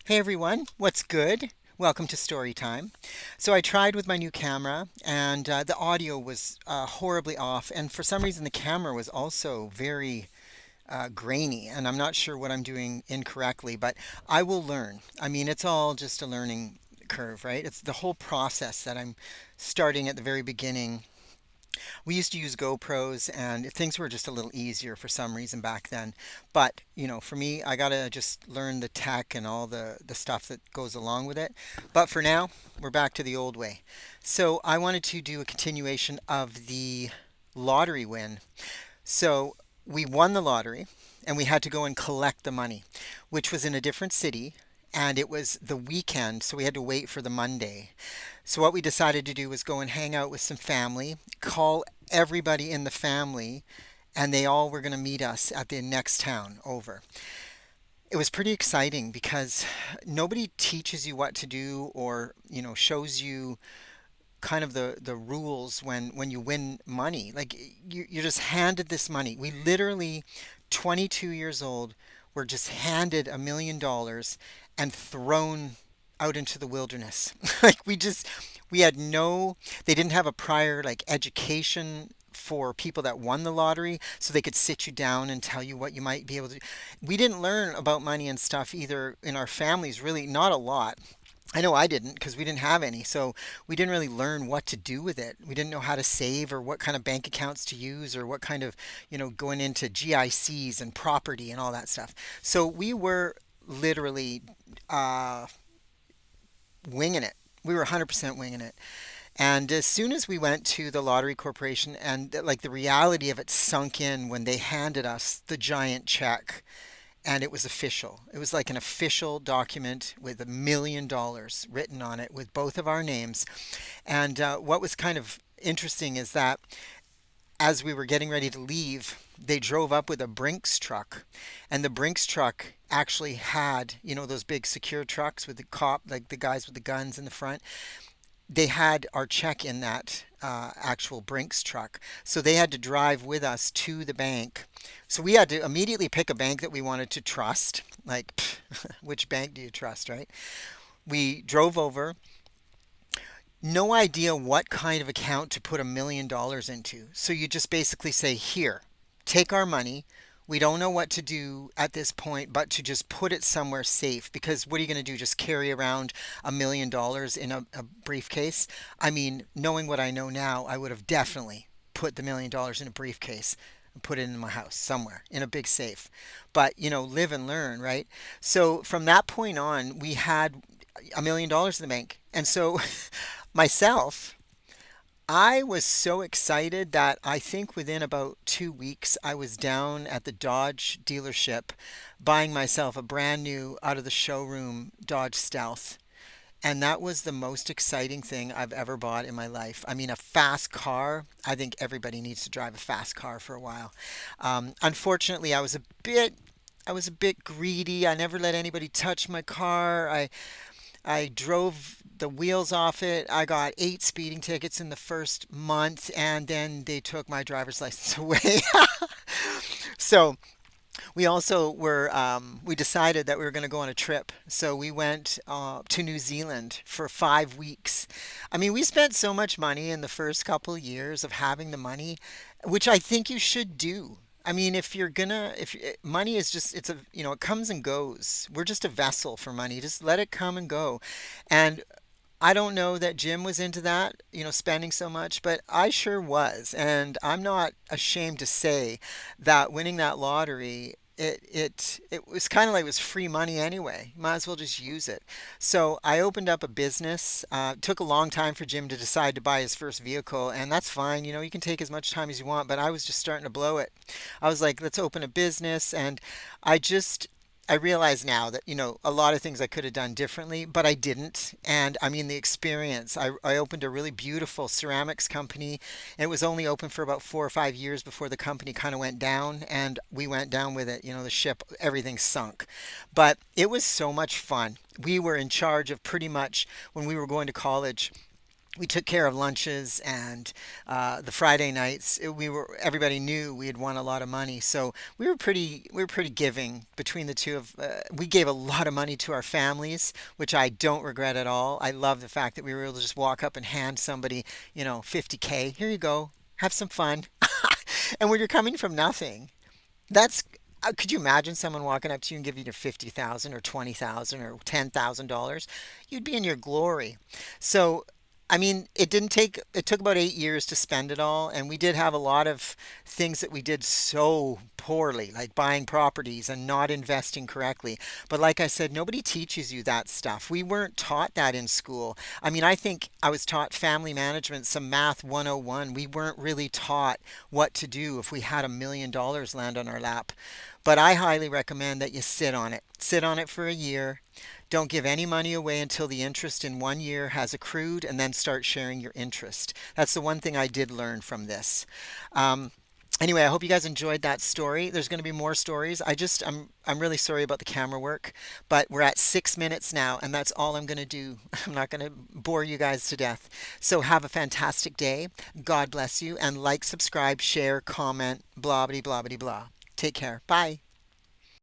Hey everyone, what's good? Welcome to Storytime. So I tried with my new camera and the audio was horribly off, and for some reason the camera was also very grainy, and I'm not sure what I'm doing incorrectly, but I will learn. I mean, it's all just a learning curve, right? It's the whole process that I'm starting at the very beginning. We used to use GoPros and things were just a little easier for some reason back then. But, for me, I gotta just learn the tech and all the stuff that goes along with it. But for now, we're back to the old way. So I wanted to do a continuation of the lottery win. So we won the lottery and we had to go and collect the money, which was in a different city. And it was the weekend, so we had to wait for the Monday. So what we decided to do was go and hang out with some family, call everybody in the family, and they all were going to meet us at the next town over. It was pretty exciting because nobody teaches you what to do or, shows you kind of the rules when you win money. Like you're just handed this money. We literally, 22 years old, were just handed $1 million and thrown out into the wilderness. Like we had no, they didn't have a prior like education for people that won the lottery so they could sit you down and tell you what you might be able to. We didn't learn about money and stuff either in our families, really, not a lot. I know I didn't because we didn't have any. So we didn't really learn what to do with it. We didn't know how to save or what kind of bank accounts to use or what kind of, going into GICs and property and all that stuff. So we were literally uh, winging it. We were 100% winging it. And as soon as we went to the lottery corporation and like the reality of it sunk in when they handed us the giant check and it was official. It was like an official document with $1 million written on it with both of our names. And what was kind of interesting is that as we were getting ready to leave, they drove up with a Brinks truck, and the Brinks truck actually had, those big secure trucks with the cop, like the guys with the guns in the front. They had our check in that actual Brinks truck. So they had to drive with us to the bank. So we had to immediately pick a bank that we wanted to trust. Like, which bank do you trust, right? We drove over, no idea what kind of account to put $1 million into. So you just basically say, here, take our money. We don't know what to do at this point, but to just put it somewhere safe. Because what are you going to do? Just carry around $1 million in a briefcase? I mean, knowing what I know now, I would have definitely put the $1 million in a briefcase and put it in my house somewhere in a big safe. But, live and learn, right? So from that point on, we had $1 million in the bank. And so myself, I was so excited that I think within about 2 weeks, I was down at the Dodge dealership buying myself a brand new out of the showroom Dodge Stealth. And that was the most exciting thing I've ever bought in my life. I mean, a fast car. I think everybody needs to drive a fast car for a while. Unfortunately, I was a bit greedy. I never let anybody touch my car. I drove the wheels off it. I got 8 speeding tickets in the first month, and then they took my driver's license away. So we also we decided that we were going to go on a trip. So we went to New Zealand for 5 weeks. I mean, we spent so much money in the first couple of years of having the money, which I think you should do. I mean, if you're gonna, if money is just, it's a, it comes and goes. We're just a vessel for money. Just let it come and go. And I don't know that Jim was into that, spending so much, but I sure was. And I'm not ashamed to say that winning that lottery, it was kind of like it was free money anyway. Might as well just use it. So I opened up a business. It took a long time for Jim to decide to buy his first vehicle, and that's fine. You can take as much time as you want, but I was just starting to blow it. I was like, let's open a business, and I just I realize now that, a lot of things I could have done differently, but I didn't. And I mean, the experience. I opened a really beautiful ceramics company, and it was only open for about 4 or 5 years before the company kind of went down, and we went down with it. The ship, everything sunk. But it was so much fun. We were in charge of pretty much when we were going to college. We took care of lunches and the Friday nights. Everybody knew we had won a lot of money, so we were pretty giving between the two of. We gave a lot of money to our families, which I don't regret at all. I love the fact that we were able to just walk up and hand somebody, 50K. Here you go. Have some fun. And when you're coming from nothing, that's could you imagine someone walking up to you and giving you 50,000 or 20,000 or $10,000? You'd be in your glory. So, I mean, it took about 8 years to spend it all. And we did have a lot of things that we did so poorly, like buying properties and not investing correctly. But like I said, nobody teaches you that stuff. We weren't taught that in school. I mean, I think I was taught family management, some math 101. We weren't really taught what to do if we had $1 million land on our lap. But I highly recommend that you sit on it. Sit on it for a year. Don't give any money away until the interest in 1 year has accrued, and then start sharing your interest. That's the one thing I did learn from this. Um, Anyway, I hope you guys enjoyed that story. There's going to be more stories. I'm really sorry about the camera work, but we're at 6 minutes now, and that's all I'm going to do. I'm not going to bore you guys to death. So have a fantastic day. God bless you, and like, subscribe, share, comment, blah blah blah blah blah. Take care. Bye.